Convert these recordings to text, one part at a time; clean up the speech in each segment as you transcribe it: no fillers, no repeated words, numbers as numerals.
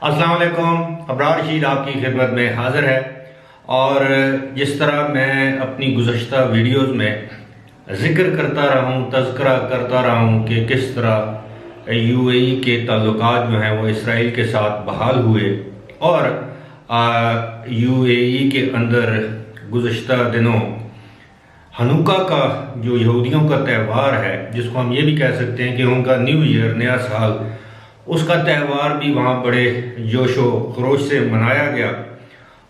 अस्सलाम वालेकुम। अबरार रशीद आपकी खिदमत में हाज़िर है। और जिस तरह मैं अपनी गुज़श्ता वीडियोज़ में ज़िक्र करता रहा हूँ, तज़किरा करता रहा हूँ कि किस तरह यूएई के ताल्लुकात जो हैं वो इसराइल के साथ बहाल हुए और यूएई के अंदर गुज़श्ता दिनों हनुका का जो यहूदियों का त्यौहार है, जिसको हम ये भी कह सकते हैं कि उनका न्यू ईयर, नया साल, उसका त्यौहार भी वहाँ बड़े जोशो खरोश से मनाया गया।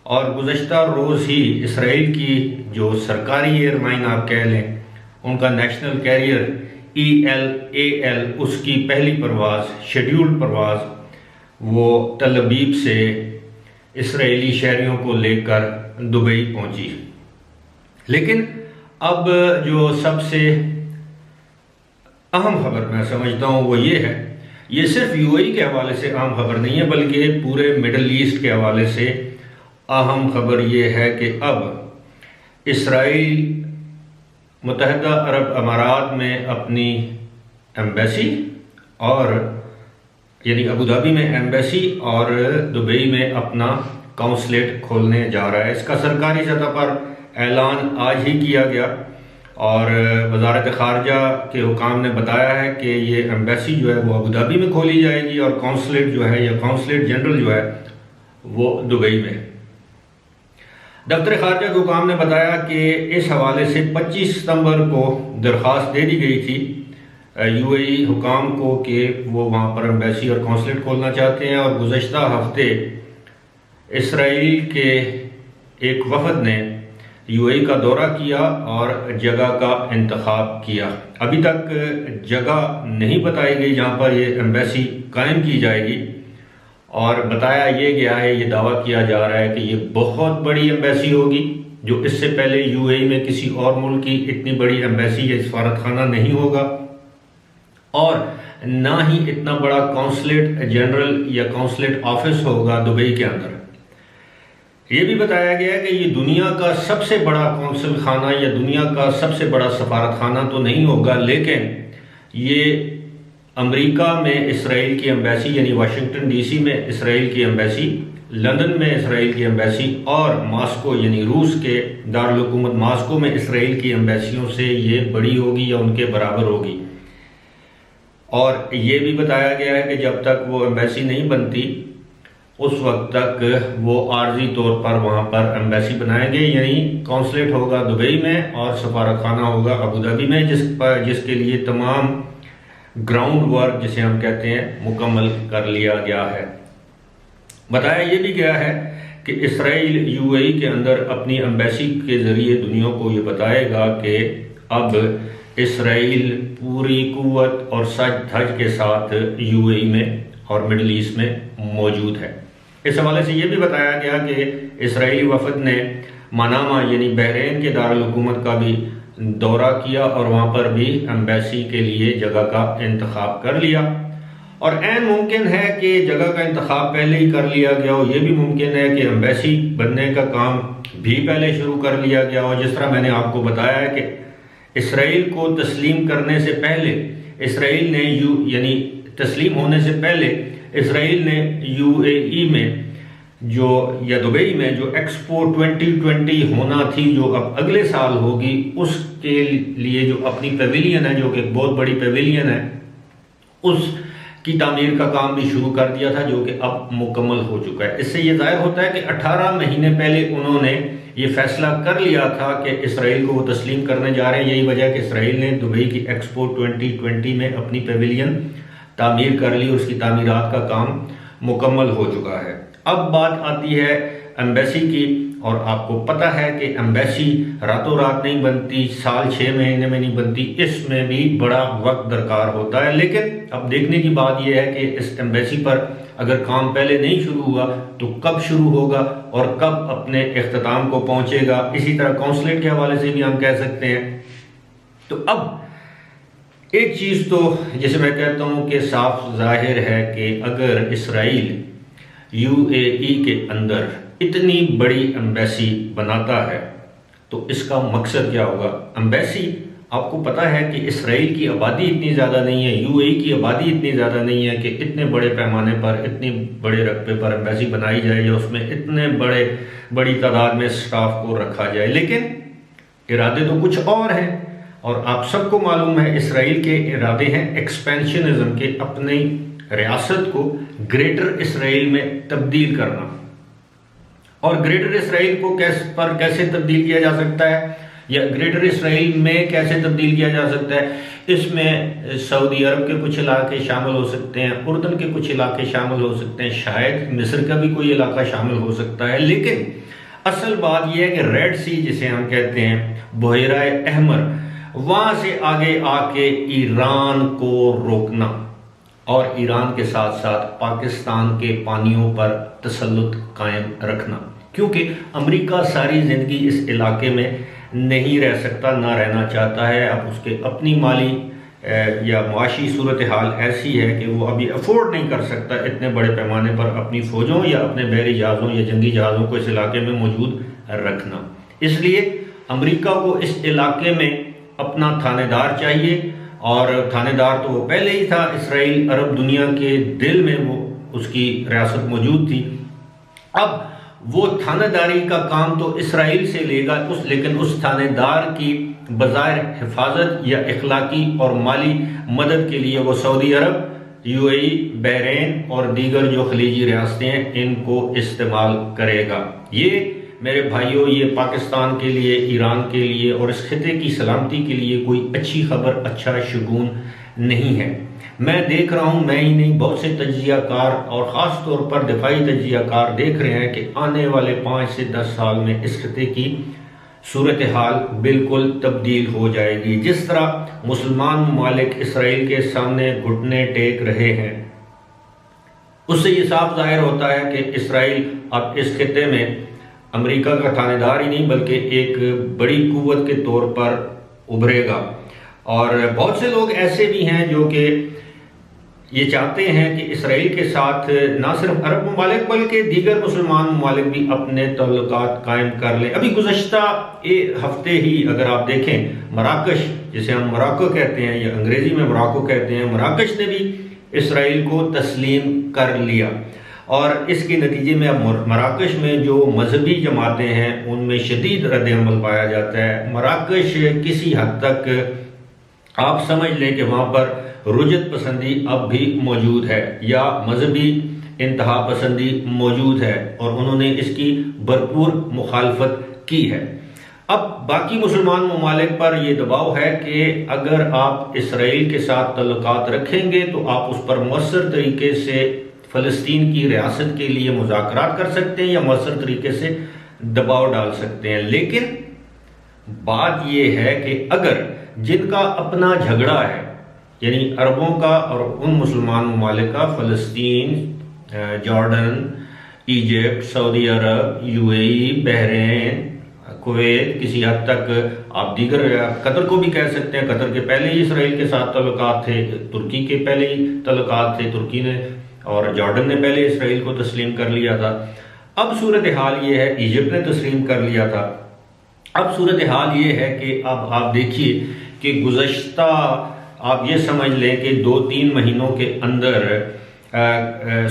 और गुज़श्ता रोज़ ही इसराइल की जो सरकारी एयरलाइन आप कह लें, उनका नेशनल कैरियर ELAL, उसकी पहली परवाज़, शेड्यूल्ड परवाज़ वो तल अबीब से इसराइली शहरियों को लेकर दुबई पहुंची। लेकिन अब जो सबसे अहम खबर मैं समझता हूँ वो ये है, ये सिर्फ यूएई के हवाले से अहम खबर नहीं है बल्कि पूरे मिडल ईस्ट के हवाले से अहम खबर ये है कि अब इसराइल मुत्तहिदा अरब अमारात में अपनी एम्बेसी और यानी अबू धाबी में एम्बेसी और दुबई में अपना काउंसलेट खोलने जा रहा है। इसका सरकारी सतह पर ऐलान आज ही किया गया और वजारत ख़ारजा के हुकाम ने बताया है कि ये एम्बेसी जो है वो अबू धाबी में खोली जाएगी और काउंसलेट जो है या काउंसलेट जनरल जो है वो दुबई में। दफ्तर ख़ारजा के हुकाम ने बताया कि इस हवाले से 25 सितंबर को दरख्वास्त दे दी गई थी यूएई हुकाम को कि वो वहाँ पर एम्बेसी और काउंसलेट खोलना चाहते हैं। और गुज़श्ता हफ्ते इसराइल के एक वफद ने यूएई का दौरा किया और जगह का इंतखाब किया। अभी तक जगह नहीं बताई गई जहाँ पर ये एम्बेसी कायम की जाएगी और बताया ये गया है, ये दावा किया जा रहा है कि ये बहुत बड़ी एम्बेसी होगी, जो इससे पहले यूएई में किसी और मुल्क की इतनी बड़ी एम्बेसी या सफारतखाना नहीं होगा और ना ही इतना बड़ा काउंसलेट जनरल या काउंसलेट ऑफिस होगा दुबई के अंदर। ये भी बताया गया है कि ये दुनिया का सबसे बड़ा कौंसल खाना या दुनिया का सबसे बड़ा सफारत खाना तो नहीं होगा, लेकिन ये अमेरिका में इसराइल की एम्बेसी यानी वाशिंगटन DC में इसराइल की एम्बेसी, लंदन में इसराइल की एम्बेसी और मॉस्को यानी रूस के दारुल हुकूमत मॉस्को में इसराइल की एम्बेसियों से ये बड़ी होगी या उनके बराबर होगी। और ये भी बताया गया है कि जब तक वो एम्बेसी नहीं बनती उस वक्त तक वो आर्जी तौर पर वहाँ पर एम्बेसी बनाएंगे, यानी काउंसलेट होगा दुबई में और सफारतखाना होगा अबू धाबी में, जिसके लिए तमाम ग्राउंड वर्क जिसे हम कहते हैं मुकम्मल कर लिया गया है। बताया ये भी गया है कि इसराइल यूएई के अंदर अपनी एम्बेसी के ज़रिए दुनिया को ये बताएगा कि अब इसराइल पूरी कुव्वत और सज धज के साथ यूएई में और मिडल ईस्ट में मौजूद है। इस हवाले से ये भी बताया गया कि इसराइली वफद ने मनामा यानी बहरीन के दारुल हुकूमत का भी दौरा किया और वहाँ पर भी एम्बेसी के लिए जगह का इंतखाब कर लिया। और ऐन मुमकिन है कि जगह का इंतखाब पहले ही कर लिया गया हो, ये भी मुमकिन है कि एम्बेसी बनने का काम भी पहले शुरू कर लिया गया हो। जिस तरह मैंने आपको बताया है कि इसराइल को तस्लीम करने से पहले इसराइल ने यानी तस्लीम होने से पहले इसराइल ने यूएई में जो या दुबई में जो एक्सपो 2020 होना थी, जो अब अगले साल होगी, उसके लिए जो अपनी पेविलियन है, जो कि बहुत बड़ी पेविलियन है, उसकी तामीर का काम भी शुरू कर दिया था, जो कि अब मुकम्मल हो चुका है। इससे ये जाहिर होता है कि 18 महीने पहले उन्होंने ये फैसला कर लिया था कि इसराइल को वो तस्लीम करने जा रहे हैं। यही वजह कि इसराइल ने दुबई की एक्सपो 2020 में अपनी पेविलियन तामीर कर ली, उसकी तामीरात का काम मुकम्मल हो चुका है। अब बात आती है एम्बेसी की, और आपको पता है कि एम्बेसी रातों रात नहीं बनती, साल 6 महीने में नहीं बनती, इसमें भी बड़ा वक्त दरकार होता है। लेकिन अब देखने की बात यह है कि इस एम्बेसी पर अगर काम पहले नहीं शुरू हुआ तो कब शुरू होगा और कब अपने इख्तिताम को पहुंचेगा। इसी तरह काउंसलेट के हवाले से भी हम कह सकते हैं। तो अब एक चीज़ तो जैसे मैं कहता हूँ कि साफ जाहिर है कि अगर इसराइल यूएई के अंदर इतनी बड़ी एम्बेसी बनाता है तो इसका मकसद क्या होगा। एम्बेसी आपको पता है कि इसराइल की आबादी इतनी ज़्यादा नहीं है, यूएई की आबादी इतनी ज़्यादा नहीं है कि इतने बड़े पैमाने पर, इतनी बड़े रकबे पर एम्बेसी बनाई जाए या उसमें इतने बड़ी तादाद में स्टाफ को रखा जाए। लेकिन इरादे तो कुछ और हैं, और आप सबको मालूम है इसराइल के इरादे हैं एक्सपेंशनिज्म के, अपनी रियासत को ग्रेटर इसराइल में तब्दील करना। और ग्रेटर इसराइल को कैसे तब्दील किया जा सकता है, या ग्रेटर इसराइल में कैसे तब्दील किया जा सकता है? इसमें सऊदी अरब के कुछ इलाके शामिल हो सकते हैं, उर्दन के कुछ इलाके शामिल हो सकते हैं, शायद मिस्र का भी कोई इलाका शामिल हो सकता है। लेकिन असल बात यह है कि रेड सी जिसे हम कहते हैं, बहरा अहमर, वहां से आगे आके ईरान को रोकना और ईरान के साथ साथ पाकिस्तान के पानियों पर तसल्लुत कायम रखना, क्योंकि अमेरिका सारी जिंदगी इस इलाके में नहीं रह सकता, ना रहना चाहता है। अब उसके अपनी माली या मुआशी सूरत हाल ऐसी है कि वो अभी अफोर्ड नहीं कर सकता इतने बड़े पैमाने पर अपनी फौजों या अपने बहरी जहाज़ों या जंगी जहाज़ों को इस इलाके में मौजूद रखना। इसलिए अमेरिका को इस इलाके में अपना थानेदार चाहिए, और थानेदार तो वो पहले ही था। इसराइल अरब दुनिया के दिल में वो उसकी रियासत मौजूद थी। अब वो थानेदारी का काम तो इसराइल से लेगा, लेकिन उस थानेदार की बज़ाहिर हिफाजत या इखलाकी और माली मदद के लिए वो सऊदी अरब, यूएई, बहरीन और दीगर जो खलीजी रियासतें हैं इनको इस्तेमाल करेगा। ये मेरे भाइयों, ये पाकिस्तान के लिए, ईरान के लिए और इस खिते की सलामती के लिए कोई अच्छी खबर, अच्छा शगुन नहीं है। मैं देख रहा हूं, मैं ही नहीं, बहुत से तज्जियाकार और ख़ास तौर पर दिफाई तज्जियाकार देख रहे हैं कि आने वाले 5 से 10 साल में इस खिते की सूरत हाल बिल्कुल तब्दील हो जाएगी। जिस तरह मुसलमान ममालिक इसराइल के सामने घुटने टेक रहे हैं, उससे ये साफ जाहिर होता है कि इसराइल अब इस खिते में अमेरिका का थानेदार ही नहीं बल्कि एक बड़ी कुव्वत के तौर पर उभरेगा। और बहुत से लोग ऐसे भी हैं जो कि ये चाहते हैं कि इसराइल के साथ ना सिर्फ अरब ममालिक बल्कि दीगर मुसलमान ममालिक भी अपने तल्लुकात कायम कर लें। अभी गुज़श्ता हफ्ते ही अगर आप देखें, मराकश जिसे हम मोरक्को कहते हैं या अंग्रेजी में मोरक्को कहते हैं, मराकश ने भी इसराइल को तस्लीम कर लिया। और इसके नतीजे में अब मराकश में जो मजहबी जमातें हैं उनमें शदीद रद्द-ए-अमल पाया जाता है। मराकश किसी हद तक आप समझ लें कि वहाँ पर रुजत पसंदी अब भी मौजूद है या मजहबी इंतहा पसंदी मौजूद है, और उन्होंने इसकी भरपूर मुखालफत की है। अब बाकी मुसलमान ममालिक पर यह दबाव है कि अगर आप इसराइल के साथ तल्लुकात रखेंगे तो आप उस पर मौसर तरीके से फ़लस्तीन की रियासत के लिए मुज़ाकरात कर सकते हैं या मौसर तरीके से दबाव डाल सकते हैं। लेकिन बात यह है कि अगर जिनका अपना झगड़ा है, यानी अरबों का और उन मुसलमान ममालिक का, फ़लस्तीन, जॉर्डन, इजिप्ट, सऊदी अरब, यूएई, बहरीन, कुवैत, किसी हद तक आप दीगर कतर को भी कह सकते हैं। कतर के पहले ही इसराइल के साथ तल्लुकात थे, तुर्की के पहले ही तल्लुकात थे, तुर्की ने और जॉर्डन ने पहले इसराइल को तस्लीम कर लिया था। अब सूरत हाल ये है, इजिप्ट ने तस्लीम कर लिया था। अब सूरत हाल ये है कि अब आप देखिए कि गुज़श्ता आप ये समझ लें कि 2-3 महीनों के अंदर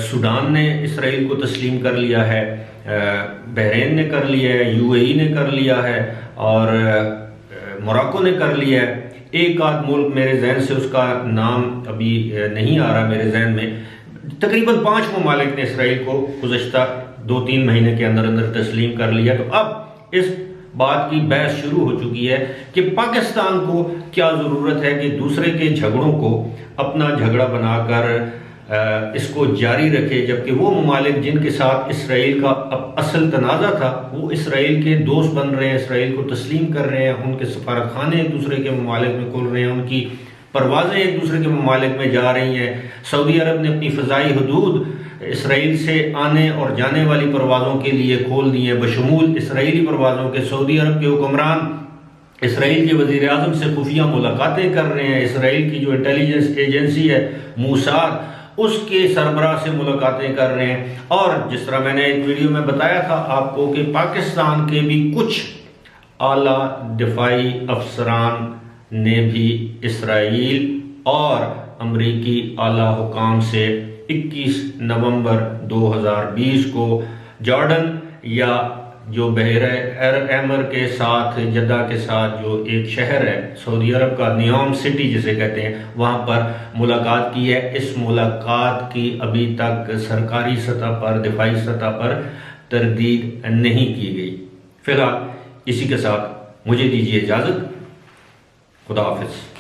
सूडान ने इसराइल को तस्लीम कर लिया है, बहरीन ने कर लिया है, यूएई ने कर लिया है और मोरक्को ने कर लिया है। एक आध मुल्क मेरे जहन से उसका नाम अभी नहीं आ रहा मेरे जहन में, तकरीबन 5 ममालिक ने इसराइल को गुज़श्ता 2-3 महीने के अंदर अंदर तस्लीम कर लिया। तो अब इस बात की बहस शुरू हो चुकी है कि पाकिस्तान को क्या ज़रूरत है कि दूसरे के झगड़ों को अपना झगड़ा बनाकर इसको जारी रखे, जबकि वो ममालिक जिनके साथ इसराइल का असल तनाज़ा था वो इसराइल के दोस्त बन रहे हैं, इसराइल को तस्लीम कर रहे हैं, उनके सफारतखाने एक दूसरे के ममालिक में खुल रहे हैं, उनकी परवाज़ें एक दूसरे के ममालिक में जा रही हैं। सऊदी अरब ने अपनी फ़ज़ाई हदूद इसराइल से आने और जाने वाली परवाज़ों के लिए खोल दी हैं, बशमूल इसराइली परवाज़ों के। सऊदी अरब के हुक्मरान इसराइल के वज़ीर आज़म से खुफिया मुलाकातें कर रहे हैं। इसराइल की जो इंटेलिजेंस एजेंसी है मूसाद, उसके सरबराह से मुलाकातें कर रहे हैं। और जिस तरह मैंने एक वीडियो में बताया था आपको कि पाकिस्तान के भी कुछ आला दिफाई अफसरान ने भी इसराइल और अमरीकी आला हुकाम से 21 नवंबर 2020 को जॉर्डन या जो बहरे अहमर के साथ जद्दा के साथ जो एक शहर है सऊदी अरब का, नियोम सिटी जिसे कहते हैं, वहाँ पर मुलाकात की है। इस मुलाकात की अभी तक सरकारी सतह पर, दिफाई सतह पर तरदीद नहीं की गई। फिलहाल इसी के साथ मुझे दीजिए इजाज़त। खुदा हाफिज़।